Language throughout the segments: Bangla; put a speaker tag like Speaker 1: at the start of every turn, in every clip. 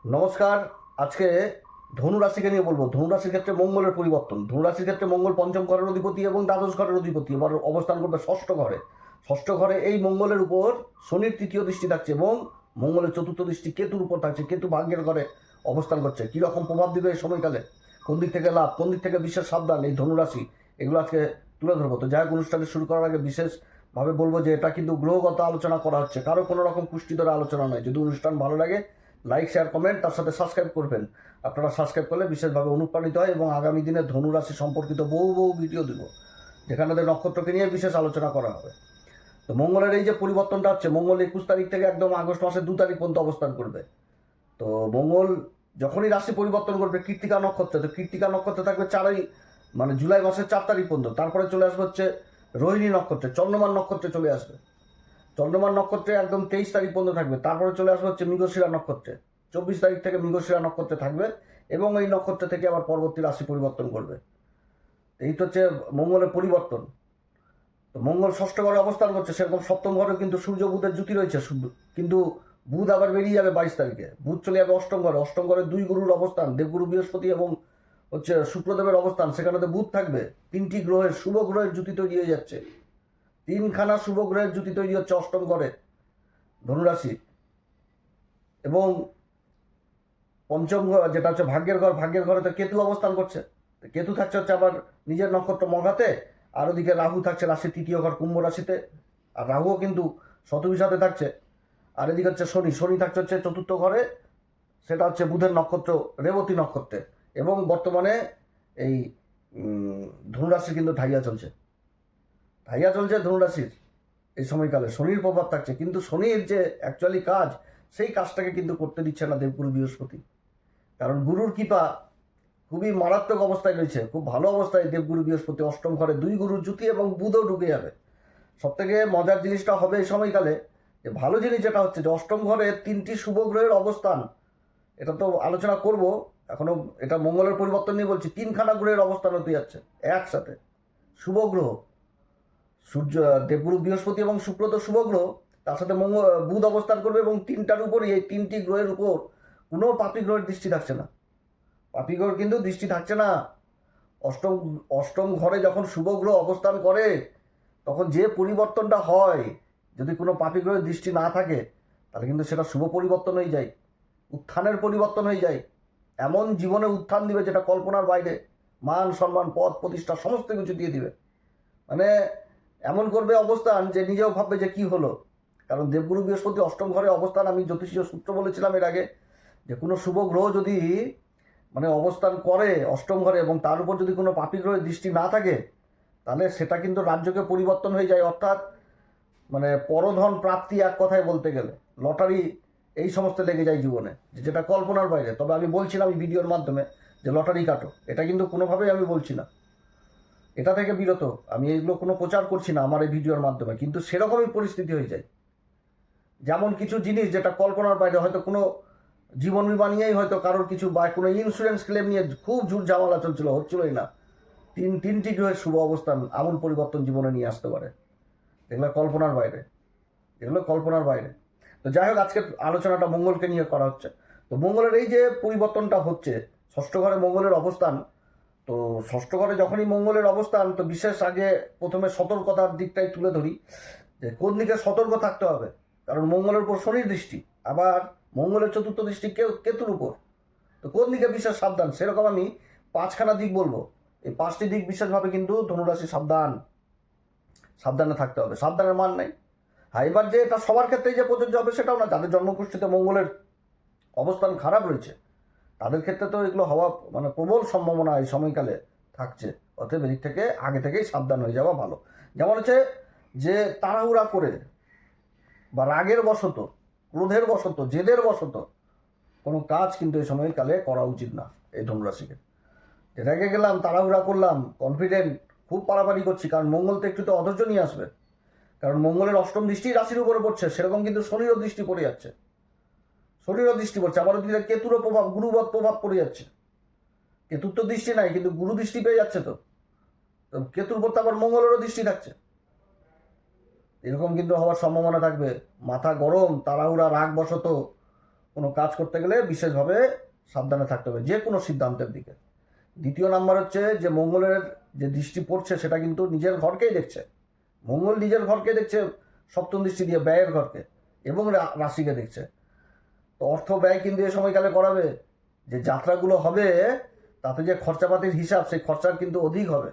Speaker 1: নমস্কার। আজকে ধনুরাশিকে নিয়ে বলবো। ধনুরাশির ক্ষেত্রে মঙ্গলের পরিবর্তন। ধনুরাশির ক্ষেত্রে মঙ্গল পঞ্চম ঘরের অধিপতি এবং দ্বাদশ ঘরের অধিপতি এবার অবস্থান করবে ষষ্ঠ ঘরে। ষষ্ঠ ঘরে এই মঙ্গলের উপর শনির তৃতীয় দৃষ্টি থাকছে এবং মঙ্গলের চতুর্থ দৃষ্টি কেতুর উপর থাকছে। কেতু ভাগ্যের ঘরে অবস্থান করছে। কীরকম প্রভাব দিবে এই সময়কালে, কোন দিক থেকে লাভ, কোন দিক থেকে বিশেষ সাবধান এই ধনুরাশি, এগুলো আজকে তুলে ধরবো। তো যাই হোক, অনুষ্ঠানে শুরু করার আগে বিশেষভাবে বলবো যে এটা কিন্তু গ্রহগত আলোচনা করা হচ্ছে, কারো কোনো রকম পুষ্টি ধরে আলোচনা নয়। যদি অনুষ্ঠান ভালো লাগে লাইক শেয়ার কমেন্ট তার সাথে সাবস্ক্রাইব করবেন। আপনারা সাবস্ক্রাইব করলে বিশেষভাবে অনুপ্রাণিত হয় এবং আগামী দিনে ধনুরাশি সম্পর্কিত বহু বহু ভিডিও দেবো, যেখানে নক্ষত্রকে নিয়ে বিশেষ আলোচনা করা হবে। তো মঙ্গলের এই যে পরিবর্তনটা হচ্ছে, মঙ্গল 21 তারিখ থেকে একদম আগস্ট মাসের 2 তারিখ পর্যন্ত অবস্থান করবে। তো মঙ্গল যখনই রাশি পরিবর্তন করবে কৃত্তিকা নক্ষত্রে, তো কৃত্তিকা নক্ষত্রে থাকবে জুলাই মাসের 4 তারিখ পর্যন্ত। তারপরে চলে আসবে হচ্ছে রোহিণী নক্ষত্রে, চন্দ্রমান নক্ষত্রে চলে আসবে। চন্দ্রমান নক্ষত্রে একদম 23 তারিখ পর্যন্ত থাকবে। তারপরে চলে আসবে হচ্ছে মৃগশিরা নক্ষত্রে, 24 তারিখ থেকে মৃগশিরা নক্ষত্রে থাকবে এবং এই নক্ষত্র থেকে আবার পরবর্তী রাশি পরিবর্তন করবে। এই তো হচ্ছে মঙ্গলের পরিবর্তন। তো মঙ্গল ষষ্ঠ ঘরে অবস্থান করছে, সেরকম সপ্তম ঘরে কিন্তু সূর্য বুধের জুতি রয়েছে। কিন্তু বুধ আবার বেরিয়ে যাবে 22 তারিখে। বুধ চলে যাবে অষ্টম ঘরে। অষ্টম ঘরে দুই গুরুর অবস্থান, দেবগুরু বৃহস্পতি এবং হচ্ছে শুক্রদেবের অবস্থান। সেখানে তো বুধ থাকবে। তিনটি গ্রহের শুভ গ্রহের জুতি তৈরি হয়ে যাচ্ছে। তিনখানা শুভ গ্রহের জুতি তৈরি হচ্ছে অষ্টম ঘরে ধনুরাশি। এবং পঞ্চম ঘর যেটা হচ্ছে ভাগ্যের ঘর, ভাগ্যের ঘরে তো কেতু অবস্থান করছে। কেতু থাকছে হচ্ছে আবার নিজের নক্ষত্র মঘাতে, আর ওদিকে রাহু থাকছে রাশির তৃতীয় ঘর কুম্ভ রাশিতে। আর রাহুও কিন্তু শতভিসাতে থাকছে। আর এদিকে হচ্ছে শনি, শনি থাকছে হচ্ছে চতুর্থ ঘরে, সেটা হচ্ছে বুধের নক্ষত্র রেবতী নক্ষত্রে। এবং বর্তমানে এই ধনুরাশির কিন্তু ঢাইয়া চলছে, ঢাইয়া চলছে ধনুরাশির এই সময়কালে। শনির প্রভাব থাকছে, কিন্তু শনির যে অ্যাকচুয়ালি কাজ, সেই কাজটাকে কিন্তু করতে দিচ্ছে না দেবগুরু বৃহস্পতি। কারণ গুরুর কৃপা খুবই মারাত্মক অবস্থায় রয়েছে, খুব ভালো অবস্থায় দেবগুরু বৃহস্পতি অষ্টম ঘরে, দুই গুরুর জুতি এবং বুধও ঢুকে যাবে। সব থেকে মজার জিনিসটা হবে এই সময়কালে, যে ভালো জিনিস যেটা হচ্ছে যে অষ্টম ঘরে তিনটি শুভ গ্রহের অবস্থান। এটা তো আলোচনা করব এখনো, এটা মঙ্গলের পরিবর্তন নিয়ে বলছি। তিনখানা গ্রহের অবস্থান হতে যাচ্ছে একসাথে, শুভ গ্রহ। সূর্য, দেবগুরু বৃহস্পতি এবং শুক্র তো শুভ গ্রহ, তার সাথে বুধ অবস্থান করবে এবং তিনটার উপরই, এই তিনটি গ্রহের উপর কোনো পাপী গ্রহের দৃষ্টি থাকছে না। পাপী গ্রহের কিন্তু দৃষ্টি থাকছে না। অষ্টম অষ্টম ঘরে যখন শুভ গ্রহ অবস্থান করে, তখন যে পরিবর্তনটা হয়, যদি কোনো পাপী গ্রহের দৃষ্টি না থাকে, তাহলে কিন্তু সেটা শুভ পরিবর্তন হয়ে যায়, উত্থানের পরিবর্তন হয়ে যায়। এমন জীবনে উত্থান দিবে যেটা কল্পনার বাইরে। মান সম্মান পদ প্রতিষ্ঠা সমস্ত কিছু দিয়ে দিবে। মানে এমন করবে অবস্থান যে নিজেও ভাববে যে কি হলো। কারণ দেবগুরু বৃহস্পতি অষ্টম ঘরে অবস্থান, আমি জ্যোতিষীয় সূত্র বলেছিলাম এর আগে, যে কোনো শুভ গ্রহ যদি অবস্থান করে অষ্টম ঘরে এবং তার উপর যদি কোনো পাপী গ্রহের দৃষ্টি না থাকে, তাহলে সেটা কিন্তু রাজ্যকে পরিবর্তন হয়ে যায়। অর্থাৎ পরধন প্রাপ্তি, এক কথায় বলতে গেলে লটারি, এই সমস্ত লেগে যায় জীবনে, যেটা কল্পনার বাইরে। তবে আমি বলছিলাম এই ভিডিওর মাধ্যমে যে লটারি কাটো, এটা কিন্তু কোনোভাবেই আমি বলছি না, এটা থেকে বিরত। আমি এগুলো কোনো প্রচার করছি না আমার এই ভিডিওর মাধ্যমে, কিন্তু সেরকমই পরিস্থিতি হয়ে যায়। যেমন কিছু জিনিস যেটা কল্পনার বাইরে, হয়তো কোনো জীবন বিমা নিয়েই হয়তো কারোর কিছু, বা কোনো ইন্স্যুরেন্স ক্লেম নিয়ে খুব ঝুট ঝামেলা চলছিল, হচ্ছিলই না। তিনটি গ্রহের শুভ অবস্থান আমূল পরিবর্তন জীবনে নিয়ে আসতে পারে। এগুলো কল্পনার বাইরে, এগুলো কল্পনার বাইরে। তো যাই হোক, আজকের আলোচনাটা মঙ্গলকে নিয়ে করা হচ্ছে। তো মঙ্গলের এই যে পরিবর্তনটা হচ্ছে, ষষ্ঠ ঘরে মঙ্গলের অবস্থান। তো ষষ্ঠ ঘরে যখনই মঙ্গলের অবস্থান, তো বিশেষ আগে প্রথমে সতর্কতার দিকটাই তুলে ধরি, যে কোন দিকে সতর্ক থাকতে হবে। কারণ মঙ্গলের উপর শনির দৃষ্টি, আবার মঙ্গলের চতুর্থ দৃষ্টি কেতুর উপর। তো কোন দিকে বিশেষ সাবধান, সেরকম আমি 5খানা দিক বলবো। এই 5টি দিক বিশেষভাবে কিন্তু ধনুরাশি সাবধানে থাকতে হবে। সাবধানের মান নাই। হ্যাঁ, এবার যে এটা সবার ক্ষেত্রেই যে প্রযোজ্য হবে সেটাও না। যাদের জন্মকুষ্ঠিতে মঙ্গলের অবস্থান খারাপ রয়েছে, তাদের ক্ষেত্রে তো এগুলো হওয়া প্রবল সম্ভাবনা এই সময়কালে থাকছে। অতএব এদিক থেকে আগে থেকেই সাবধান হয়ে যাওয়া ভালো। যেমন হচ্ছে যে তাড়াহুড়া করে বা রাগের বশত, ক্রোধের বশত, জেদের বশত কোনো কাজ কিন্তু এই সময়কালে করা উচিত না এই ধনুরাশিকে। যে রেগে গেলাম, তাড়াহুড়া করলাম, কনফিডেন্ট, খুব পারাপারি করছি, কারণ মঙ্গল তো একটু তো অধৈর্য নিয়ে আসবে। কারণ মঙ্গলের অষ্টম দৃষ্টি রাশির উপরে পড়ছে, সেরকম কিন্তু শনিরও দৃষ্টি পড়ে যাচ্ছে। শনিরও দৃষ্টি পড়ছে, আবার ওদিকে কেতুরও প্রভাব, গুরুবৎ প্রভাব পড়ে যাচ্ছে। কেতুর তো দৃষ্টি নাই, কিন্তু গুরু দৃষ্টি পেয়ে যাচ্ছে। তো কেতুর উপর তো আবার মঙ্গলেরও দৃষ্টি থাকছে। এরকম কিন্তু হওয়ার সম্ভাবনা থাকবে। মাথা গরম, তাড়াহুড়া, রাগ বশত কোনো কাজ করতে গেলে বিশেষভাবে সাবধানে থাকতে হবে যে কোনো সিদ্ধান্তের দিকে। দ্বিতীয় নাম্বার হচ্ছে যে মঙ্গলের যে দৃষ্টি পড়ছে সেটা কিন্তু নিজের ঘরকেই দেখছে। মঙ্গল নিজের ঘরকে দেখছে সপ্তম দৃষ্টি দিয়ে, ব্যয়ের ঘরকে, এবং রাশিকে দেখছে। তো অর্থ ব্যয় কিন্তু এ সময়কালে করাবে। যে যাত্রাগুলো হবে তাতে যে খরচাপাতির হিসাব, সেই খরচার কিন্তু অধিক হবে।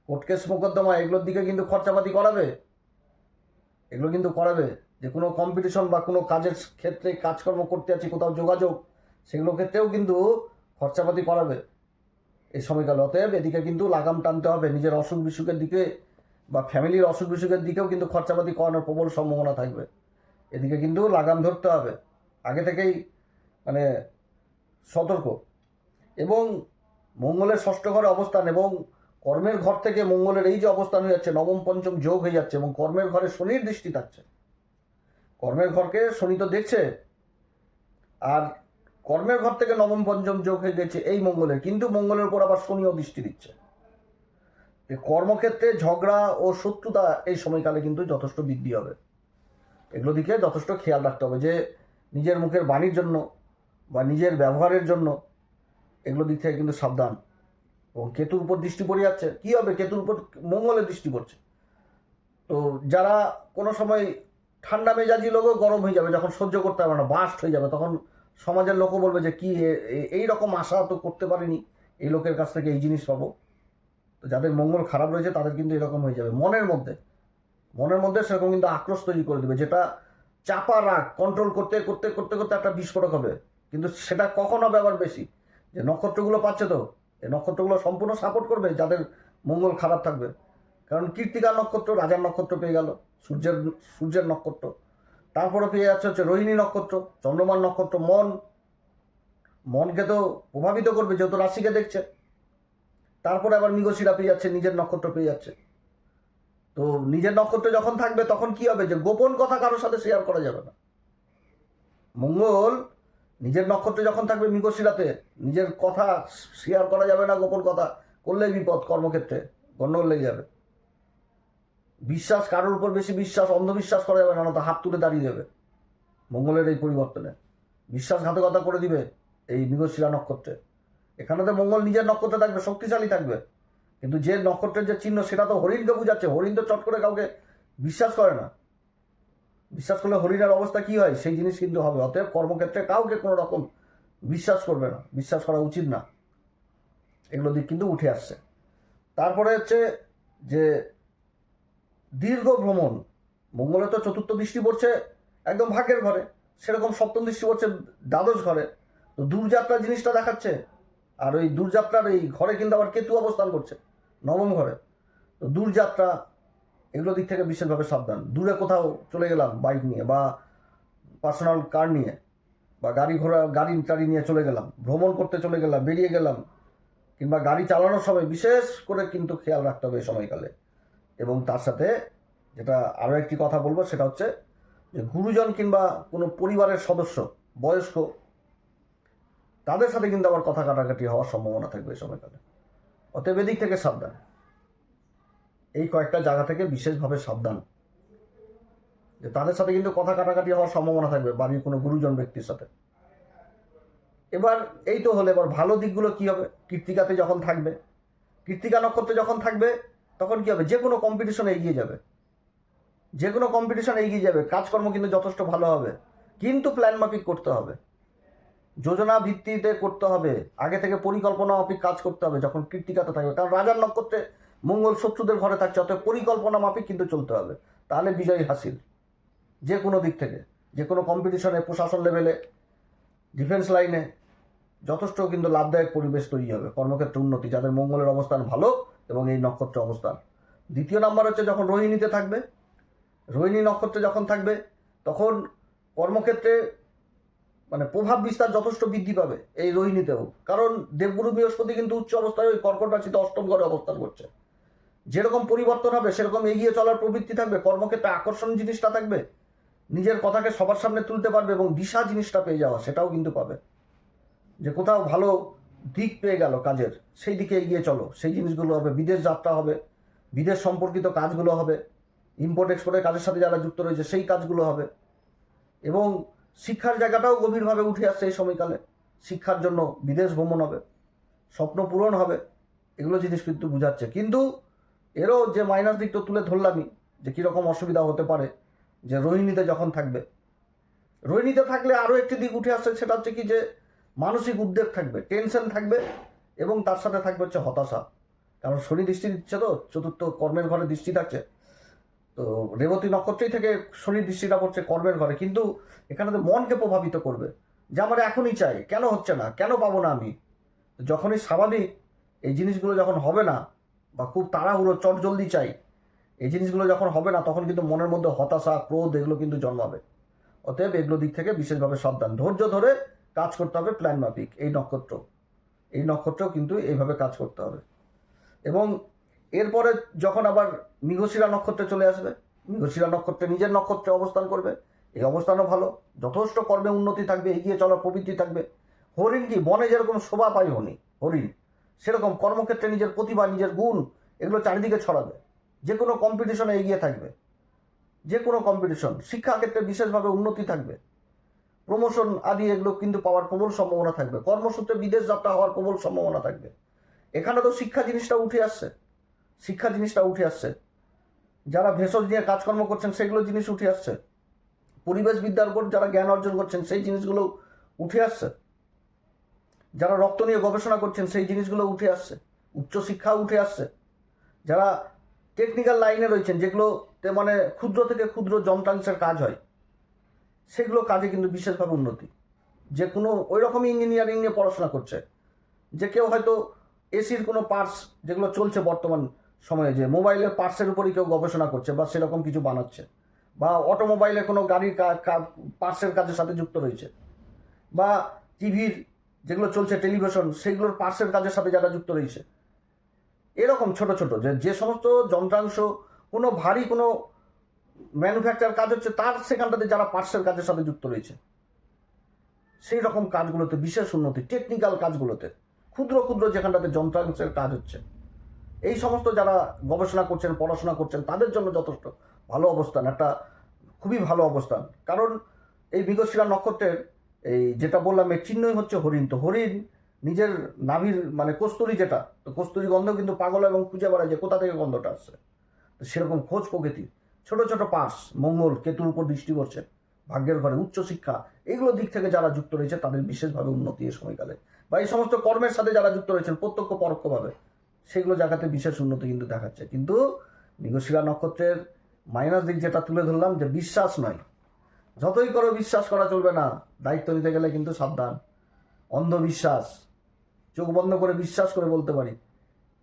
Speaker 1: কোর্ট কেস মোকদ্দমা এগুলোর দিকে কিন্তু খরচাপাতি করাবে, এগুলো কিন্তু করাবে। যে কোনো কম্পিটিশন বা কোনো কাজের ক্ষেত্রে কাজকর্ম করতে যাচ্ছি, কোথাও যোগাযোগ, সেগুলোর ক্ষেত্রেও কিন্তু খরচাপাতি করাবে এই সময়কালে। অতএব এদিকে কিন্তু লাগাম টানতে হবে। নিজের অসুখ বিসুখের দিকে বা ফ্যামিলির অসুখ বিসুখের দিকেও কিন্তু খরচাপাতি করানোর প্রবল সম্ভাবনা থাকবে। এদিকে কিন্তু লাগাম ধরতে হবে, আগে থেকেই মানে সতর্ক। এবং মঙ্গলের ষষ্ঠ ঘরে অবস্থান এবং কর্মের ঘর থেকে মঙ্গলের এই যে অবস্থান হয়ে যাচ্ছে, নবম পঞ্চম যোগ হয়ে যাচ্ছে, এবং কর্মের ঘরে শনির দৃষ্টি থাকছে। কর্মের ঘরকে শনি তো দেখছে, আর কর্মের ঘর থেকে নবম পঞ্চম যোগ হয়ে গেছে এই মঙ্গলের, কিন্তু মঙ্গলের উপর আবার শনিও দৃষ্টি দিচ্ছে। কর্মক্ষেত্রে ঝগড়া ও শত্রুতা এই সময়কালে কিন্তু যথেষ্ট বৃদ্ধি হবে। এগুলো দিকে যথেষ্ট খেয়াল রাখতে হবে, যে নিজের মুখের বাণীর জন্য বা নিজের ব্যবহারের জন্য এগুলো দিক থেকে কিন্তু সাবধান। এবং কেতুর উপর দৃষ্টি পড়ে যাচ্ছে, কি হবে, কেতুর উপর মঙ্গলের দৃষ্টি পড়ছে। তো যারা কোনো সময় ঠান্ডা মেজাজি লোকও গরম হয়ে যাবে, যখন সহ্য করতে পারবে না, বাস্ট হয়ে যাবে, তখন সমাজের লোকও বলবে যে কি এই রকম আশা তো করতে পারিনি, এই লোকের কাছ থেকে এই জিনিস পাবো। তো যাদের মঙ্গল খারাপ রয়েছে তাদের কিন্তু এরকম হয়ে যাবে। মনের মধ্যে সেরকম কিন্তু আক্রোশ তৈরি করে দেবে, যেটা চাপা রাগ কন্ট্রোল করতে করতে করতে করতে একটা বিস্ফোরক হবে। কিন্তু সেটা কখন হবে আবার বেশি, যে নক্ষত্রগুলো পাচ্ছে, তো এই নক্ষত্রগুলো সম্পূর্ণ সাপোর্ট করবে যাদের মঙ্গল খারাপ থাকবে। কারণ কৃত্তিকা নক্ষত্র রাজার নক্ষত্র পেয়ে গেল, সূর্যের নক্ষত্র। তারপরে পেয়ে যাচ্ছে হচ্ছে রোহিণী নক্ষত্র, চন্দ্রমার নক্ষত্র। মনকে তো প্রভাবিত করবে, যেহেতু রাশিকে দেখছে। তারপরে আবার মৃগশিরা পেয়ে যাচ্ছে, নিজের নক্ষত্র পেয়ে যাচ্ছে। তো নিজের নক্ষত্র যখন থাকবে তখন কি হবে, যে গোপন কথা কারোর সাথে শেয়ার করা যাবে না। মঙ্গল নিজের নক্ষত্রে যখন থাকবে মৃগশিরাতে, নিজের কথা শেয়ার করা যাবে না, গোপন কথা করলেই বিপদ, কর্মক্ষেত্রে গন্ডগোল লেগে যাবে। বিশ্বাস, কারোর উপর বেশি বিশ্বাস, অন্ধবিশ্বাস করা যাবে না, তো হাত তুলে দাঁড়িয়ে যাবে। মঙ্গলের এই পরিবর্তনে বিশ্বাসঘাতকতা করে দিবে এই মৃগশিরা নক্ষত্রে। এখানে তো মঙ্গল নিজের নক্ষত্রে থাকবে, শক্তিশালী থাকবে, কিন্তু যে নক্ষত্রের যে চিহ্ন সেটা তো হরিণকে বুঝাচ্ছে। হরিণ তো চট করে কাউকে বিশ্বাস করে না, বিশ্বাস করলে হরিণের অবস্থা কি হয় সেই জিনিস কিন্তু হবে। অতএব কর্মক্ষেত্রে কাউকে কোনো রকম বিশ্বাস করবে না, বিশ্বাস করা উচিত না। এগুলো দিক কিন্তু উঠে আসছে। তারপরে হচ্ছে যে দীর্ঘ ভ্রমণ, মঙ্গলে তো চতুর্থ দৃষ্টি পড়ছে একদম ভাগ্যের ঘরে, সেরকম সপ্তম দৃষ্টি পড়ছে দ্বাদশ ঘরে। তো দূরযাত্রা জিনিসটা দেখাচ্ছে, আর ওই দূরযাত্রার এই ঘরে কিন্তু আবার কেতু অবস্থান করছে নবম ঘরে। তো দূরযাত্রা এগুলো দিক থেকে বিশেষভাবে সাবধান। দূরে কোথাও চলে গেলাম বাইক নিয়ে বা পার্সোনাল কার নিয়ে বা গাড়ি টাড়ি নিয়ে চলে গেলাম, ভ্রমণ করতে চলে গেলাম, বেরিয়ে গেলাম, কিংবা গাড়ি চালানোর সময় বিশেষ করে কিন্তু খেয়াল রাখতে হবে এই সময়কালে। এবং তার সাথে যেটা আরও একটি কথা বলবো, সেটা হচ্ছে যে গুরুজন কিংবা কোনো পরিবারের সদস্য বয়স্ক, তাদের সাথে কিন্তু আবার কথা কাটাকাটি হওয়ার সম্ভাবনা থাকবে এই সময়কালে। অতএব এদিক থেকে সাবধান, এই কয়েকটা জায়গা থেকে বিশেষভাবে সাবধান, যে তাদের সাথে কিন্তু কথা কাটাকাটি হওয়ার সম্ভাবনা থাকবে বাড়ির কোনো গুরুজন ব্যক্তির সাথে। এবার এই তো হলে, এবার ভালো দিকগুলো কি হবে। কৃত্তিকাতে যখন থাকবে, কৃত্তিকা নক্ষত্রে যখন থাকবে, তখন কি হবে, যে কোনো কম্পিটিশনে এগিয়ে যাবে, কাজকর্ম কিন্তু যথেষ্ট ভালো হবে। কিন্তু প্ল্যান মাফিক করতে হবে, যোজনা ভিত্তিতে করতে হবে, আগে থেকে পরিকল্পনা মাফিক কাজ করতে হবে যখন কৃত্তিকাতে থাকবে। কারণ রাজার নক্ষত্রে মঙ্গল শত্রুদের ঘরে থাকছে, অতএব পরিকল্পনা মাফিক কিন্তু চলতে হবে, তাহলে বিজয় হাসিল। যে কোনো দিক থেকে, যে কোনো কম্পিটিশনে, প্রশাসন লেভেলে, ডিফেন্স লাইনে যথেষ্ট কিন্তু লাভদায়ক পরিবেশ তৈরি হবে, কর্মক্ষেত্রে উন্নতি, যাদের মঙ্গলের অবস্থান ভালো এবং এই নক্ষত্র অবস্থান। দ্বিতীয় নাম্বার হচ্ছে যখন রোহিণীতে থাকবে, রোহিণী নক্ষত্রে যখন থাকবে তখন কর্মক্ষেত্রে মানে প্রভাব বিস্তার যথেষ্ট বৃদ্ধি পাবে এই রোহিণীতেও। কারণ দেবগুরু বৃহস্পতি কিন্তু উচ্চ অবস্থায় ওই কর্কট রাশিতে অষ্টম ঘরে অবস্থান করছে। যেরকম পরিবর্তন হবে সেরকম এগিয়ে চলার প্রবৃত্তি থাকবে, কর্মক্ষেত্রে আকর্ষণ জিনিসটা থাকবে, নিজের কথাকে সবার সামনে তুলতে পারবে এবং দিশা জিনিসটা পেয়ে যাওয়া সেটাও কিন্তু পাবে। যে কোথাও ভালো দিক পেয়ে গেল কাজের, সেই দিকে এগিয়ে চলো, সেই জিনিসগুলো হবে। বিদেশ যাত্রা হবে, বিদেশ সম্পর্কিত কাজগুলো হবে, ইম্পোর্ট এক্সপোর্টের কাজের সাথে যারা যুক্ত রয়েছে সেই কাজগুলো হবে। এবং শিক্ষার জায়গাটাও গভীরভাবে উঠে আসছে এই সময়কালে। শিক্ষার জন্য বিদেশ ভ্রমণ হবে, স্বপ্ন পূরণ হবে, এগুলো জিনিস কিন্তু বোঝাচ্ছে। কিন্তু এরও যে মাইনাস দিক তো তুলে ধরলামই, যে কীরকম অসুবিধা হতে পারে। যে রোহিণীতে যখন থাকবে, রোহিণীতে থাকলে আরও একটি দিক উঠে আসছে, সেটা হচ্ছে কি যে মানসিক উদ্বেগ থাকবে, টেনশন থাকবে, এবং তার সাথে থাকবে হচ্ছে হতাশা। কারণ শনি দৃষ্টি দিচ্ছে, তো চতুর্থ কর্মের ঘরে দৃষ্টি থাকছে, তো রেবতী নক্ষত্রেই থেকে শনির দৃষ্টিটা পড়ছে কর্মের ঘরে। কিন্তু এখানে তো মনকে প্রভাবিত করবে, যে আমার এখনই চাই, কেন হচ্ছে না, কেন পাবো না আমি। যখনই স্বাভাবিক এই জিনিসগুলো যখন হবে না, বা খুব তাড়াহুড়ো চটজলদি চাই, এই জিনিসগুলো যখন হবে না, তখন কিন্তু মনের মধ্যে হতাশা, ক্রোধ এগুলো কিন্তু জন্মাবে। অতএব এগুলো দিক থেকে বিশেষভাবে সাবধান, ধৈর্য ধরে কাজ করতে হবে প্ল্যান মাফিক। এই নক্ষত্রও কিন্তু এইভাবে কাজ করতে হবে। এবং এরপরে যখন আবার মৃগশিরা নক্ষত্রে চলে আসবে, মৃগশিরা নক্ষত্রে নিজের নক্ষত্রে অবস্থান করবে, এই অবস্থানও ভালো, যথেষ্ট কর্মে উন্নতি থাকবে, এগিয়ে চলার প্রবৃত্তি থাকবে। হরিণ কি বনে যেরকম শোভা পায় হরিণ, সেরকম কর্মক্ষেত্রে নিজের প্রতিভা, নিজের গুণ এগুলো চারিদিকে ছড়াবে, যে কোনো কম্পিটিশনে এগিয়ে থাকবে, যে কোনো কম্পিটিশন। শিক্ষাক্ষেত্রে বিশেষভাবে উন্নতি থাকবে, প্রমোশন আদি এগুলো কিন্তু পাওয়ার প্রবল সম্ভাবনা থাকবে, কর্মসূত্রে বিদেশ যাত্রা হওয়ার প্রবল সম্ভাবনা থাকবে। এখানে তো শিক্ষা জিনিসটা উঠে আসছে, যারা ভেষজ নিয়ে কাজকর্ম করছেন সেগুলো জিনিস উঠে আসছে, পরিবেশবিদ্যার উপর যারা জ্ঞান অর্জন করছেন সেই জিনিসগুলো উঠে আসছে, যারা রক্ত নিয়ে গবেষণা করছেন সেই জিনিসগুলো উঠে আসছে, উচ্চশিক্ষা উঠে আসছে, যারা টেকনিক্যাল লাইনে রয়েছেন, যেগুলোতে মানে ক্ষুদ্র থেকে ক্ষুদ্র যন্ত্রাংশের কাজ হয়, সেগুলো কাজে কিন্তু বিশেষভাবে উন্নতি। যে কোনো ওই রকমই ইঞ্জিনিয়ারিং নিয়ে পড়াশোনা করছে, যে কেউ হয়তো এসির কোনো পার্টস যেগুলো চলছে বর্তমান সময়ে, যে মোবাইলের পার্টসের উপরই কেউ গবেষণা করছে বা সেরকম কিছু বানাচ্ছে, বা অটোমোবাইলে কোনো গাড়ির পার্টসের কাজের সাথে যুক্ত রয়েছে, বা টিভির যেগুলো চলছে টেলিভিশন সেগুলোর পার্টসের কাজের সাথে যারা যুক্ত রয়েছে, এরকম ছোট ছোট যে সমস্ত যন্ত্রাংশ, কোনো ভারী কোনো ম্যানুফ্যাকচার কাজ হচ্ছে, তার সেখানটাতে যারা পার্টসের কাজের সাথে যুক্ত রয়েছে, সেই রকম কাজগুলোতে বিশেষ উন্নতি। টেকনিক্যাল কাজগুলোতে ক্ষুদ্র ক্ষুদ্র যেখানটাতে যন্ত্রাংশের কাজ হচ্ছে, এই সমস্ত যারা গবেষণা করছেন, পড়াশোনা করছেন, তাদের জন্য যথেষ্ট ভালো অবস্থান, একটা খুবই ভালো অবস্থান। কারণ এই মৃগশিরা নক্ষত্রের এই যেটা বললাম এর চিহ্নই হচ্ছে হরিণ। তো হরিণ নিজের নাভির মানে কস্তুরী, যেটা তো কস্তুরী গন্ধ কিন্তু পাগল এবং খুঁজে বেড়ায় যে কোথা থেকে গন্ধটা আসছে। তো সেরকম খোঁজ প্রকৃতির ছোট ছোট পার্স, মঙ্গল কেতুর উপর দৃষ্টি করছে, ভাগ্যের ঘরে উচ্চশিক্ষা, এগুলো দিক থেকে যারা যুক্ত রয়েছে তাদের বিশেষভাবে উন্নতি এই সময়কালে, বা এই সমস্ত কর্মের সাথে যারা যুক্ত রয়েছেন প্রত্যক্ষ পরোক্ষভাবে, সেগুলো জায়গাতে বিশেষ উন্নতি কিন্তু দেখাচ্ছে। কিন্তু মৃগশিরা নক্ষত্রের মাইনাস দিক যেটা তুলে ধরলাম, যে বিশ্বাস নয়, যতই করো বিশ্বাস করা চলবে না। দায়িত্ব নিতে গেলে কিন্তু সাবধান। অন্ধবিশ্বাস, চোখ বন্ধ করে বিশ্বাস করে বলতে পারি,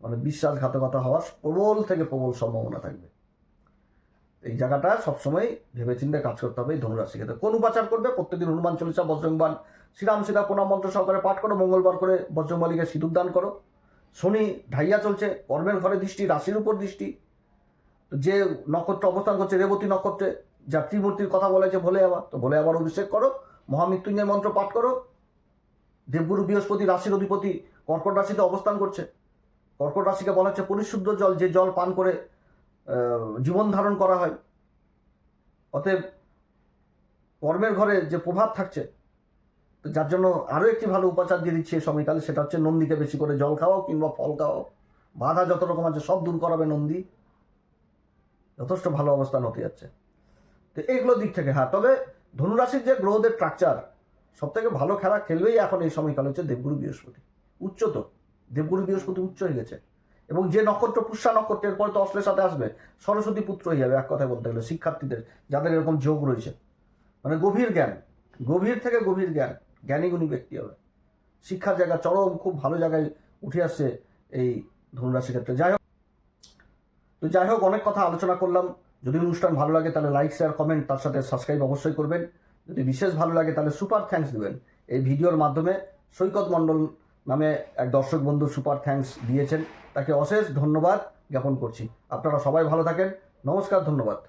Speaker 1: মানে বিশ্বাসঘাতকতা হওয়ার প্রবল থেকে প্রবল সম্ভাবনা থাকবে। এই জায়গাটা সবসময় ভেবেচিন্তে কাজ করতে হবে এই ধনুরাশি ক্ষেত্রে। কোন উপাচার করবে? প্রত্যেকদিন হনুমান চল্লিশা, বজরংবাণ, শ্রীরাম সীতা প্রণাম মন্ত্র সহকারে পাঠ করো। মঙ্গলবার করে বজরংবলীকে সিঁদুর দান করো। শনি ঢাইয়া চলছে, কর্মের ঘরে দৃষ্টি, রাশির উপর দৃষ্টি। যে নক্ষত্র অবস্থান করছে রেবতী নক্ষত্রে, যা ত্রিমূর্তির কথা বলেছে ভোলে বাবা, তো ভোলে বাবার অভিষেক করো, মহামৃত্যুঞ্জয় মন্ত্র পাঠ করো। দেবগুরু বৃহস্পতি রাশির অধিপতি কর্কট রাশিতে অবস্থান করছে। কর্কট রাশিকে বলা হচ্ছে পরিশুদ্ধ জল, যে জল পান করে জীবন ধারণ করা হয়। অতএব কর্মের ঘরে যে প্রভাব থাকছে, তো যার জন্য আরও একটি ভালো উপাচার দিয়ে দিচ্ছি এই সময়কালে, সেটা হচ্ছে নন্দীকে বেশি করে জল খাওয়াও কিংবা ফল খাওয়াও। বাধা যত রকম আছে সব দূর করাবে নন্দী, যথেষ্ট ভালো অবস্থান হতে যাচ্ছে। তো এইগুলো দিক থেকে হ্যাঁ, তবে ধনুরাশির যে গ্রহদের স্ট্রাকচার, সব থেকে ভালো খেলা খেলবেই এখন এই সময়কাল হচ্ছে দেবগুরু বৃহস্পতি। উচ্চ তো দেবগুরু বৃহস্পতি উচ্চ হয়ে গেছে, এবং যে নক্ষত্র পুষ্যা নক্ষত্রের পরে তো অশ্লের সাথে আসবে, সরস্বতী পুত্র হয়ে যাবে এক কথায় বলতে গেলে শিক্ষার্থীদের, যাদের এরকম যোগ রয়েছে। মানে গভীর জ্ঞান, গভীর থেকে গভীর জ্ঞান, জ্ঞানী গুণী ব্যক্তি হবে। শিক্ষার জায়গা চরম খুব ভালো জায়গায় উঠে আসছে এই ধনুরাশি ক্ষেত্রে। যাই হোক অনেক কথা আলোচনা করলাম। যদি অনুষ্ঠান ভালো লাগে তাহলে লাইক, শেয়ার, কমেন্ট, তার সাথে সাবস্ক্রাইব অবশ্যই করবেন। যদি বিশেষ ভালো লাগে তাহলে সুপার থ্যাঙ্কস দেবেন। এই ভিডিওর মাধ্যমে সৈকত মণ্ডল নামে এক দর্শক বন্ধু সুপার থ্যাঙ্কস দিয়েছেন, তাকে অশেষ ধন্যবাদ জ্ঞাপন করছি। আপনারা সবাই ভালো থাকেন। নমস্কার, ধন্যবাদ।